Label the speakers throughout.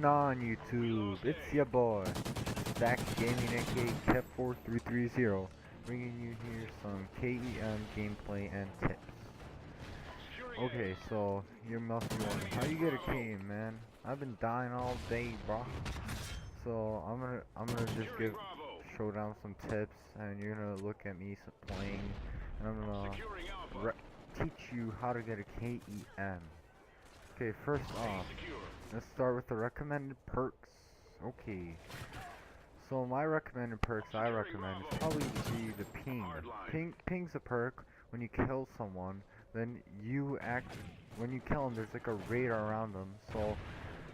Speaker 1: going on YouTube? It's your boy, StackGaming aka KEP4330, bringing you here some KEM gameplay and tips. Okay, so you must be wondering, how you get a KEM, man? I've been dying all day, bro. So I'm gonna just show down some tips, and you're gonna look at me playing, and I'm gonna teach you how to get a KEM. Okay, first off, let's start with the recommended perks. Okay, so my recommended perks I recommend is probably the ping. Ping's a perk when you kill someone. Then when you kill them, there's like a radar around them, so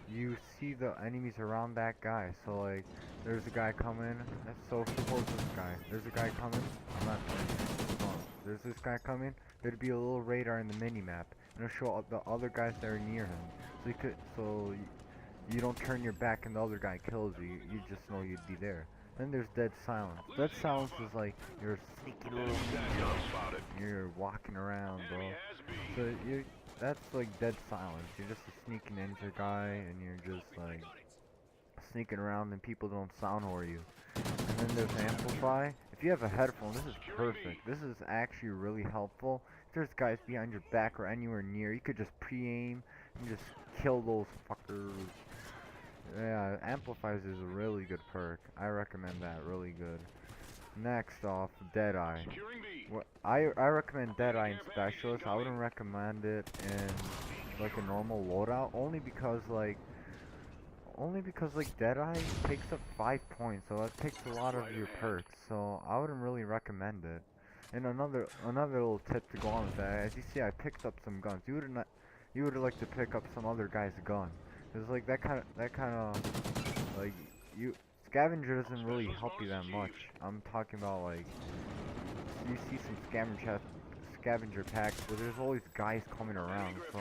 Speaker 1: you see the enemies around that guy. So like, there's a guy coming. So suppose this guy. There's a guy coming. I'm not playing. There's this guy coming. There'd be a little radar in the mini map, and it'll show the other guys that are near him. So you don't turn your back and the other guy kills you. You just know you'd be there. Then there's dead silence. Dead silence is like you're sneaking around. You're walking around, bro. So that's like dead silence. You're just a sneaking ninja guy, and you're just like sneaking around, and people don't soundwhore you. And then there's amplify. If you have a headphone, this is perfect. This is actually really helpful. If there's guys behind your back or anywhere near, you could just pre-aim and just kill those fuckers. Yeah, amplifies is a really good perk. I recommend that, really good. Next off, Deadeye. I recommend Deadeye in Specialist. I wouldn't recommend it in like a normal loadout, only because like Deadeye takes up 5 points, so that takes a lot of your perks, so I wouldn't really recommend it. And another little tip to go on with that, as you see, I picked up some guns. You would like to pick up some other guy's gun. Cause like that kind of like scavenger doesn't really help you that much. I'm talking about like you see some scavenger packs, but there's always guys coming around, so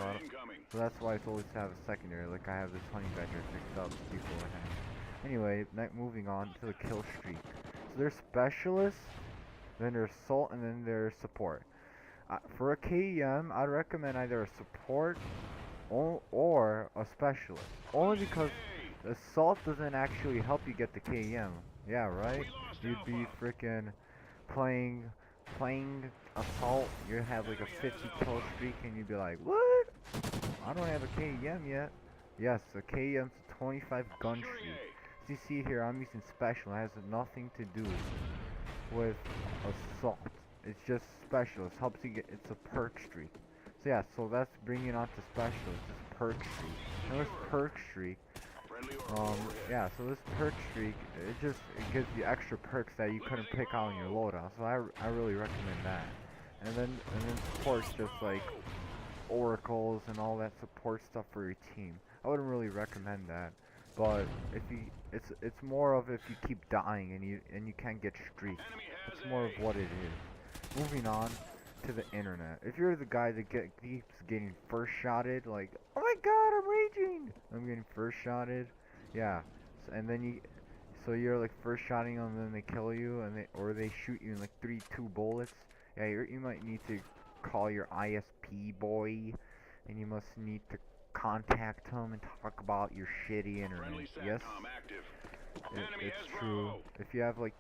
Speaker 1: that's why it's always to have a secondary. Like I have this honey badger picked up beforehand. Anyway, moving on to the kill streak. So there's specialists, then there's assault, and then there's support. For a KEM, I'd recommend either a support or a specialist. Only because assault doesn't actually help you get the KEM. Yeah, right? You'd be freaking playing assault, you have like a 50 kill streak, and you'd be like, what? I don't have a KEM yet. Yes, a KEM's a 25 gun streak. As you see here, I'm using special. It has nothing to do with assault. It's just specialist. Helps you get. It's a perk streak. So yeah, so that's bringing on to specialist. This perk streak. And this perk streak. Yeah, so this perk streak, it gives you extra perks that you couldn't pick out in your loadout, so I really recommend that. And then support's just like oracles and all that support stuff for your team. I wouldn't really recommend that, but it's more of if you keep dying and you can't get streaks. It's more of what it is. Moving on to the internet. If you're the guy that keeps getting first shotted, like, oh my god, I'm raging! I'm getting first shotted. Yeah. And then you're like first shotting them, and then they kill you, or they shoot you in like 3-2 bullets. Yeah, you might need to call your ISP boy, and you must need to contact him and talk about your shitty internet. Yes, it's true. If you have like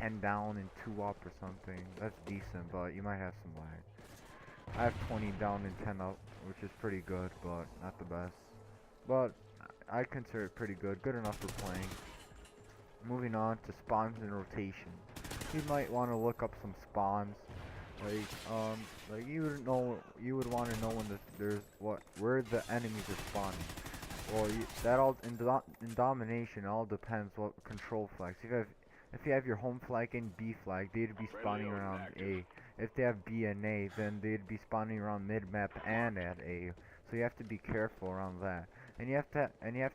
Speaker 1: 10 down and 2 up or something, that's decent, but you might have some lag. I have 20 down and 10 up, which is pretty good, but not the best. But I consider it pretty good, good enough for playing. Moving on to spawns and rotation. You might want to look up some spawns. Like you would want to know when where the enemies are spawning. Well, in domination, it all depends what control flags. If you have your home flag and B flag, they'd be spawning around A. If they have B and A, then they'd be spawning around mid map and at A. So you have to be careful around that. And you have to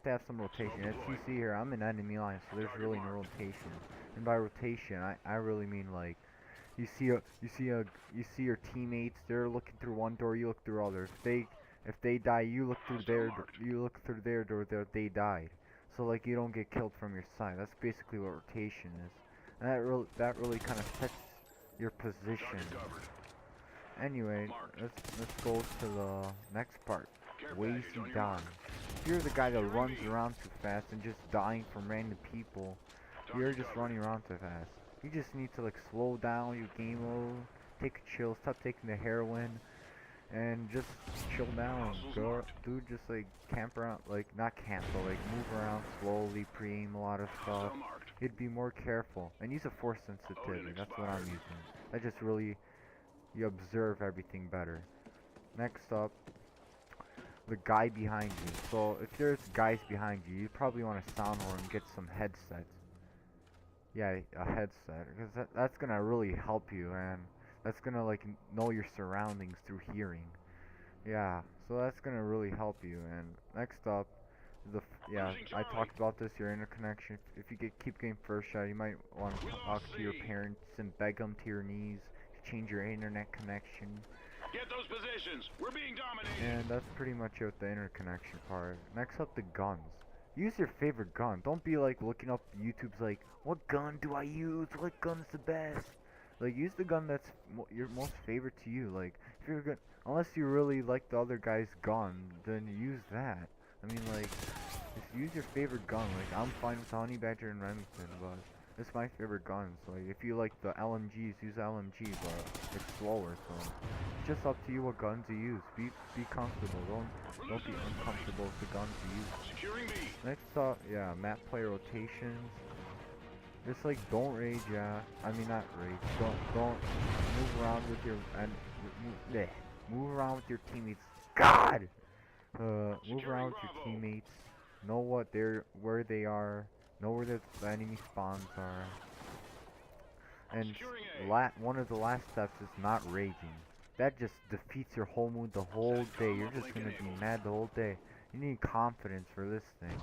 Speaker 1: have some rotation. As you see here, I'm in enemy line, so there's really no rotation. And by rotation, I really mean like you see your teammates, they're looking through one door, you look through others. If they die, you look through their door, they died. So like you don't get killed from your side. That's basically what rotation is. And that really kind of sets your position. Anyway, let's go to the next part. Ways you die. if you're the guy that runs around too fast and just dying from random people, you're just running around too fast. You just need to like slow down your game mode, take a chill, stop taking the heroin, and just chill down. Go, dude, just like camp around, like not camp, but like move around slowly, pre-aim a lot of stuff. You'd be more careful and use a force sensitivity. That's what I'm using. That just really, you observe everything better. Next up, the guy behind you. So if there's guys behind you, you probably want to sound horn and get some headsets. Yeah, a headset, because that's gonna really help you, and that's gonna like know your surroundings through hearing. Yeah, so that's gonna really help you. And next up, yeah, I talked about this, your interconnection. If you keep getting first shot, you might want to talk to your parents and beg them to your knees to change your internet connection.
Speaker 2: Get those positions. We're being dominated.
Speaker 1: And that's pretty much it with the interconnection part. Next up, the guns. Use your favorite gun. Don't be like looking up YouTube's like, what gun do I use? What gun's the best? Like, use the gun that's your most favorite to you. Like, if you're gonna, unless you really like the other guy's gun, then use that. I mean, like, just use your favorite gun. Like, I'm fine with the Honey Badger and Remington, but it's my favorite gun. So, like, if you like the LMGs, use LMG, but it's slower. So, it's just up to you what guns you use. Be comfortable. Don't be uncomfortable with the guns you use.
Speaker 2: Securing B.
Speaker 1: Next up, yeah, map play rotations. Just like don't rage, yeah. I mean not rage. Don't move around with your move around with your teammates. God. Move around with your teammates. Know where they are. Know where the enemy spawns are. And one of the last steps is not raging. That just defeats your whole mood the whole day. You're just gonna be mad the whole day. You need confidence for this thing.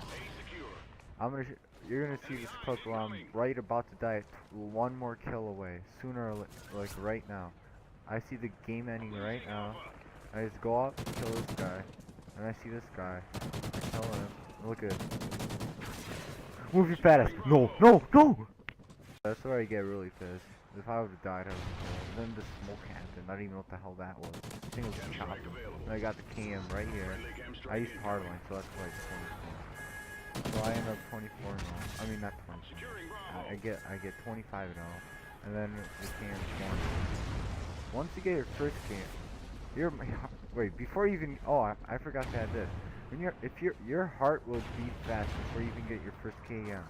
Speaker 1: You're gonna see this clip where I'm right about to die, one more kill away, sooner or like right now. I see the game ending right now. I just go up, kill this guy, and I see this guy. I kill him. Look at it. Move your fat ass. No, no, no! That's where I get really pissed. If I would've died, I would've killed. And then the smoke happened. I didn't even know what the hell that was. I think it was a chopper. And I got the KEM right here. I used hardline, so that's why it's 24. So I end up 24 now. I mean not 24. I get 25 now. And then the KEM's 1. Once you get your first KEM, wait, before you even, oh, I forgot to add this. When your heart will beat fast before you even get your first KEM.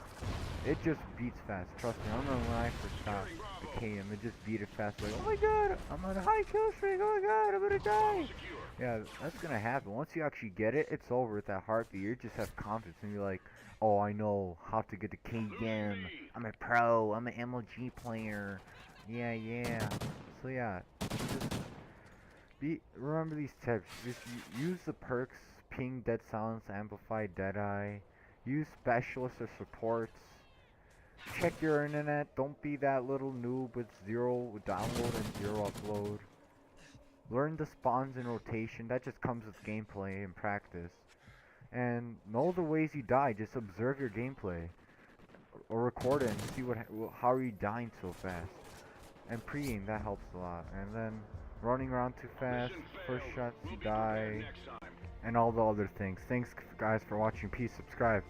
Speaker 1: It just beats fast. Trust me. I remember when I first got the KEM, it just beat it fast. Like, oh my god, I'm on a high kill streak. Oh my god, I'm gonna die. Yeah, that's gonna happen. Once you actually get it, it's over with that heartbeat. You just have confidence and you're like, oh, I know how to get the KEM. I'm a pro. I'm an MLG player. Yeah, yeah. So yeah, just remember these tips. Just use the perks. Ping, Dead Silence, Amplify, Deadeye. Use specialists or supports. Check your internet. Don't be that little noob with 0 download and 0 upload. Learn the spawns and rotation. That just comes with gameplay and practice. And know the ways you die. Just observe your gameplay. Or record it and see how are you dying so fast. And pre-aim, that helps a lot. And then running around too fast, first shots you die. And all the other things. Thanks guys for watching. Peace. Subscribe.